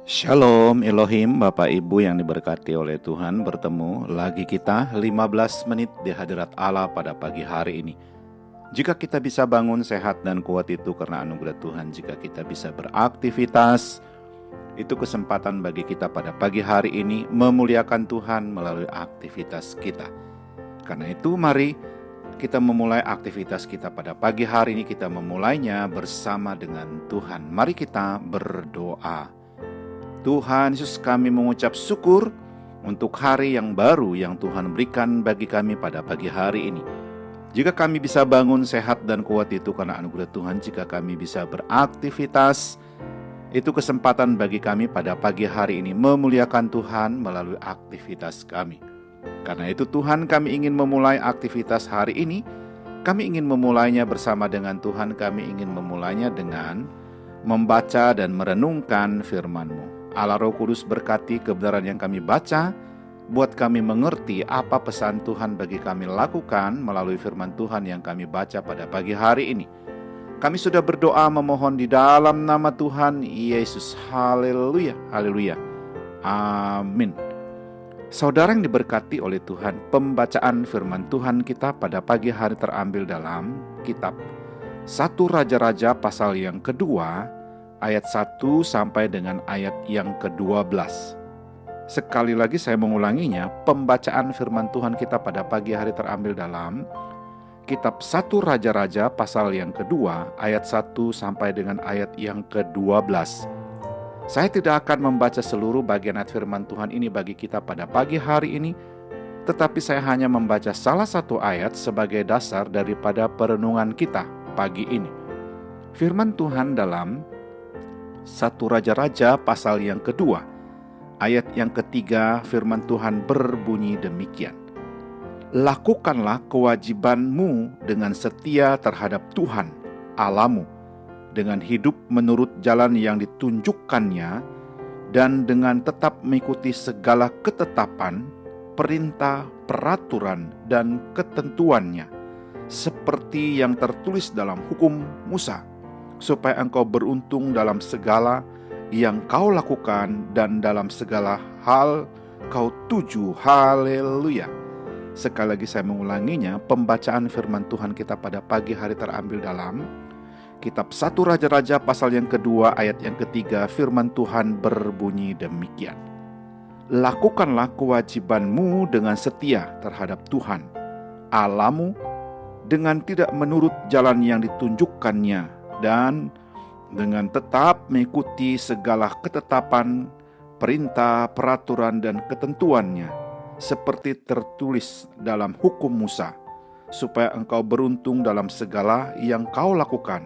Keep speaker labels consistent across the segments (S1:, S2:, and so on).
S1: Shalom Elohim, Bapak Ibu yang diberkati oleh Tuhan. Bertemu lagi kita 15 menit di hadirat Allah pada pagi hari ini. Jika kita bisa bangun sehat dan kuat itu karena anugerah Tuhan. Jika kita bisa beraktivitas, itu kesempatan bagi kita pada pagi hari ini memuliakan Tuhan melalui aktivitas kita. Karena itu mari kita memulai aktivitas kita pada pagi hari ini. Kita memulainya bersama dengan Tuhan. Mari kita berdoa. Tuhan Yesus, kami mengucap syukur untuk hari yang baru yang Tuhan berikan bagi kami pada pagi hari ini. Jika kami bisa bangun sehat dan kuat itu karena anugerah Tuhan. Jika kami bisa beraktivitas, itu kesempatan bagi kami pada pagi hari ini memuliakan Tuhan melalui aktivitas kami. Karena itu Tuhan, kami ingin memulai aktivitas hari ini. Kami ingin memulainya bersama dengan Tuhan. Kami ingin memulainya dengan membaca dan merenungkan firman-Mu. Allah Roh Kudus, berkati kebenaran yang kami baca, buat kami mengerti apa pesan Tuhan bagi kami lakukan melalui firman Tuhan yang kami baca pada pagi hari ini. Kami sudah berdoa memohon di dalam nama Tuhan Yesus. Haleluya, haleluya, amin. Saudara yang diberkati oleh Tuhan, pembacaan firman Tuhan kita pada pagi hari terambil dalam kitab 1 Raja-Raja pasal yang kedua, ayat 1 sampai dengan ayat yang ke-12. Sekali lagi saya mengulanginya, pembacaan firman Tuhan kita pada pagi hari terambil dalam kitab 1 Raja-Raja pasal yang kedua, ayat 1 sampai dengan ayat yang ke-12. Saya tidak akan membaca seluruh bagian ayat firman Tuhan ini bagi kita pada pagi hari ini, tetapi saya hanya membaca salah satu ayat sebagai dasar daripada perenungan kita pagi ini. Firman Tuhan dalam 1 Raja-Raja pasal yang kedua, ayat yang ketiga, firman Tuhan berbunyi demikian. Lakukanlah kewajibanmu dengan setia terhadap Tuhan, Allahmu, dengan hidup menurut jalan yang ditunjukkannya, dan dengan tetap mengikuti segala ketetapan, perintah, peraturan, dan ketentuannya, seperti yang tertulis dalam hukum Musa, supaya engkau beruntung dalam segala yang kau lakukan dan dalam segala hal kau tuju. Haleluya. Sekali lagi saya mengulanginya, pembacaan firman Tuhan kita pada pagi hari terambil dalam kitab 1 Raja-Raja pasal yang kedua, ayat yang ketiga, firman Tuhan berbunyi demikian. Lakukanlah kewajibanmu dengan setia terhadap Tuhan, Allahmu, dengan tidak menurut jalan yang ditunjukkannya, dan dengan tetap mengikuti segala ketetapan, perintah, peraturan, dan ketentuannya, seperti tertulis dalam hukum Musa, supaya engkau beruntung dalam segala yang kau lakukan,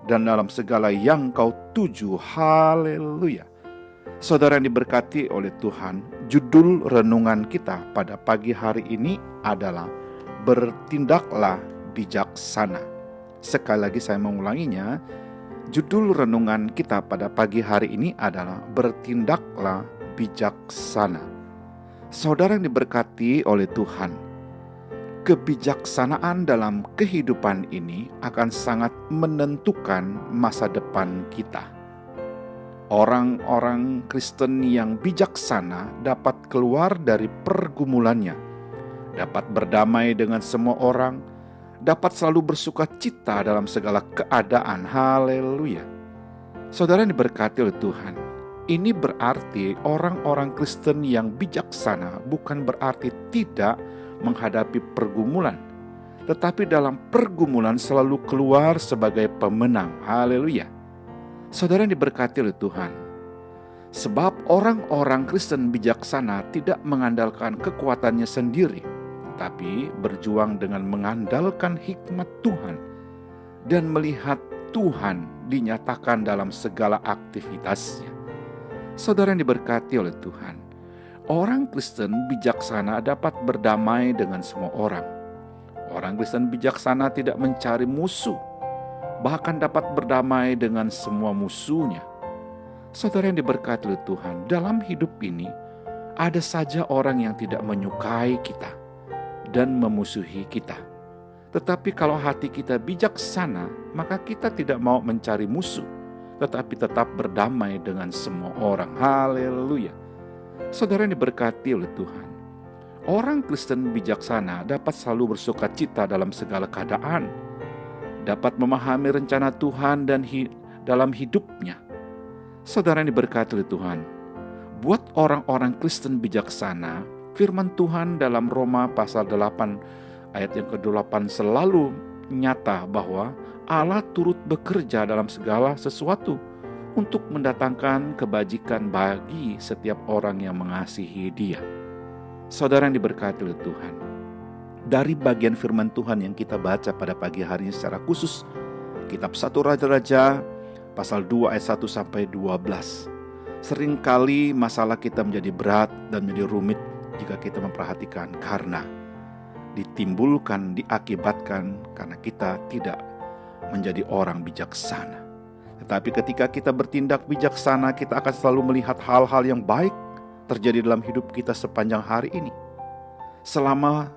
S1: dan dalam segala yang kau tuju. Haleluya. Saudara yang diberkati oleh Tuhan, judul renungan kita pada pagi hari ini adalah bertindaklah bijaksana. Sekali lagi saya mengulanginya, judul renungan kita pada pagi hari ini adalah bertindaklah bijaksana. Saudara yang diberkati oleh Tuhan, kebijaksanaan dalam kehidupan ini akan sangat menentukan masa depan kita. Orang-orang Kristen yang bijaksana dapat keluar dari pergumulannya, dapat berdamai dengan semua orang, dapat selalu bersuka cita dalam segala keadaan. Haleluya. Saudara yang diberkati oleh Tuhan, ini berarti orang-orang Kristen yang bijaksana bukan berarti tidak menghadapi pergumulan, tetapi dalam pergumulan selalu keluar sebagai pemenang. Haleluya. Saudara yang diberkati oleh Tuhan, sebab orang-orang Kristen bijaksana tidak mengandalkan kekuatannya sendiri, tapi berjuang dengan mengandalkan hikmat Tuhan dan melihat Tuhan dinyatakan dalam segala aktivitasnya. Saudara yang diberkati oleh Tuhan, orang Kristen bijaksana dapat berdamai dengan semua orang. Orang Kristen bijaksana tidak mencari musuh, bahkan dapat berdamai dengan semua musuhnya. Saudara yang diberkati oleh Tuhan, dalam hidup ini ada saja orang yang tidak menyukai kita dan memusuhi kita. Tetapi kalau hati kita bijaksana, maka kita tidak mau mencari musuh, tetapi tetap berdamai dengan semua orang. Haleluya. Saudara yang diberkati oleh Tuhan, orang Kristen bijaksana dapat selalu bersuka cita dalam segala keadaan, dapat memahami rencana Tuhan dan dalam hidupnya. Saudara yang diberkati oleh Tuhan, buat orang-orang Kristen bijaksana, firman Tuhan dalam Roma pasal 8 ayat yang ke-8 selalu nyata bahwa Allah turut bekerja dalam segala sesuatu untuk mendatangkan kebajikan bagi setiap orang yang mengasihi Dia. Saudara yang diberkati oleh Tuhan, dari bagian firman Tuhan yang kita baca pada pagi hari ini secara khusus, kitab 1 Raja-Raja pasal 2 ayat 1 sampai 12. Seringkali masalah kita menjadi berat dan menjadi rumit jika kita memperhatikan, karena diakibatkan karena kita tidak menjadi orang bijaksana. Tetapi ketika kita bertindak bijaksana, kita akan selalu melihat hal-hal yang baik terjadi dalam hidup kita sepanjang hari ini. Selama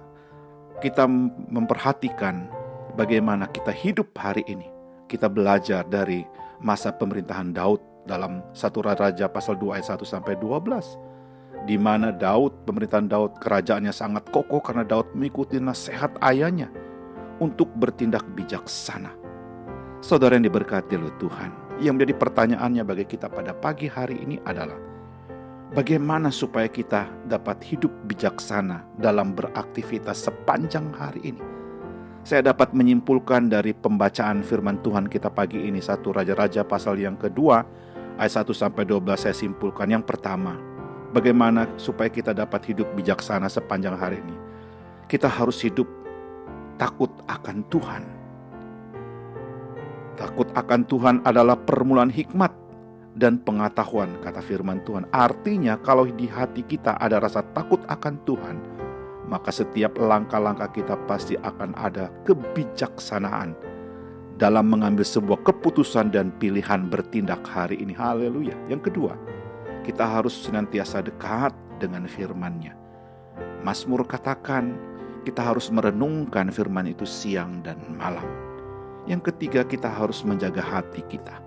S1: kita memperhatikan bagaimana kita hidup hari ini, kita belajar dari masa pemerintahan Daud dalam 1 Raja pasal 2 ayat 1 sampai 12, di mana pemerintahan Daud, kerajaannya sangat kokoh karena Daud mengikuti nasihat ayahnya untuk bertindak bijaksana. Saudara yang diberkati oleh Tuhan, yang menjadi pertanyaannya bagi kita pada pagi hari ini adalah, bagaimana supaya kita dapat hidup bijaksana dalam beraktivitas sepanjang hari ini? Saya dapat menyimpulkan dari pembacaan firman Tuhan kita pagi ini, 1 Raja-Raja pasal yang kedua ayat 1 sampai 12. Saya simpulkan, yang pertama, bagaimana supaya kita dapat hidup bijaksana sepanjang hari ini? Kita harus hidup takut akan Tuhan. Takut akan Tuhan adalah permulaan hikmat dan pengetahuan, kata firman Tuhan. Artinya kalau di hati kita ada rasa takut akan Tuhan, maka setiap langkah-langkah kita pasti akan ada kebijaksanaan dalam mengambil sebuah keputusan dan pilihan bertindak hari ini. Haleluya. Yang kedua, kita harus senantiasa dekat dengan firman-Nya. Mazmur katakan kita harus merenungkan firman itu siang dan malam. Yang ketiga, kita harus menjaga hati kita.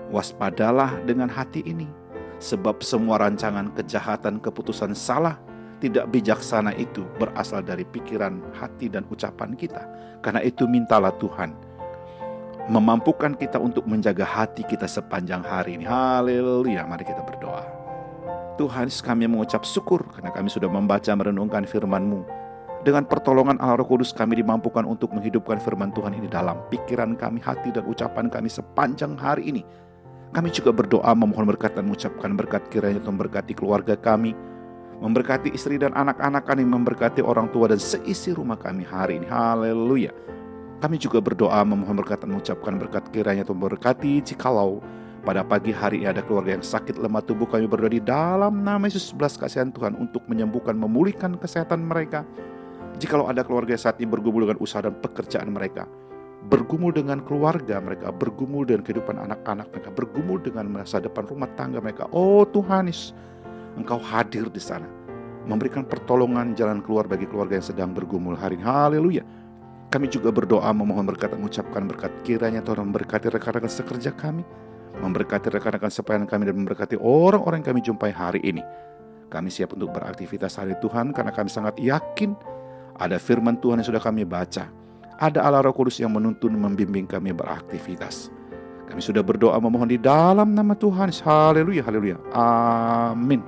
S1: Waspadalah dengan hati ini, sebab semua rancangan kejahatan, keputusan salah, tidak bijaksana itu berasal dari pikiran, hati, dan ucapan kita. Karena itu mintalah Tuhan memampukan kita untuk menjaga hati kita sepanjang hari ini. Haleluya. Mari kita berdoa. Tuhan, kami mengucap syukur karena kami sudah membaca merenungkan firman-Mu. Dengan pertolongan Allah Roh Kudus, kami dimampukan untuk menghidupkan firman Tuhan ini dalam pikiran kami, hati, dan ucapan kami sepanjang hari ini. Kami juga berdoa memohon berkat dan mengucapkan berkat, kiranya Tuhan memberkati keluarga kami, memberkati istri dan anak-anak kami, memberkati orang tua dan seisi rumah kami hari ini. Haleluya. Kami juga berdoa memohon berkat dan mengucapkan berkat, kiranya Tuhan memberkati jikalau pada pagi hari ini ada keluarga yang sakit lemah tubuh, kami berdoa di dalam nama Yesus, belas kasihan Tuhan untuk menyembuhkan, memulihkan kesehatan mereka. Jikalau ada keluarga saat ini bergumul dengan usaha dan pekerjaan mereka, bergumul dengan keluarga mereka, bergumul dengan kehidupan anak-anak mereka, bergumul dengan masa depan rumah tangga mereka. Oh Tuhan Yesus, Engkau hadir di sana, memberikan pertolongan jalan keluar bagi keluarga yang sedang bergumul hari ini. Haleluya. Kami juga berdoa memohon berkat, mengucapkan berkat, kiranya Tuhan memberkati rekan-rekan sekerja kami, memberkati rekan-rekan sepayan kami, dan memberkati orang-orang yang kami jumpai hari ini. Kami siap untuk beraktivitas hari Tuhan karena kami sangat yakin ada firman Tuhan yang sudah kami baca. Ada Allah Roh Kudus yang menuntun, membimbing kami beraktivitas. Kami sudah berdoa memohon di dalam nama Tuhan. Haleluya, haleluya. Amin.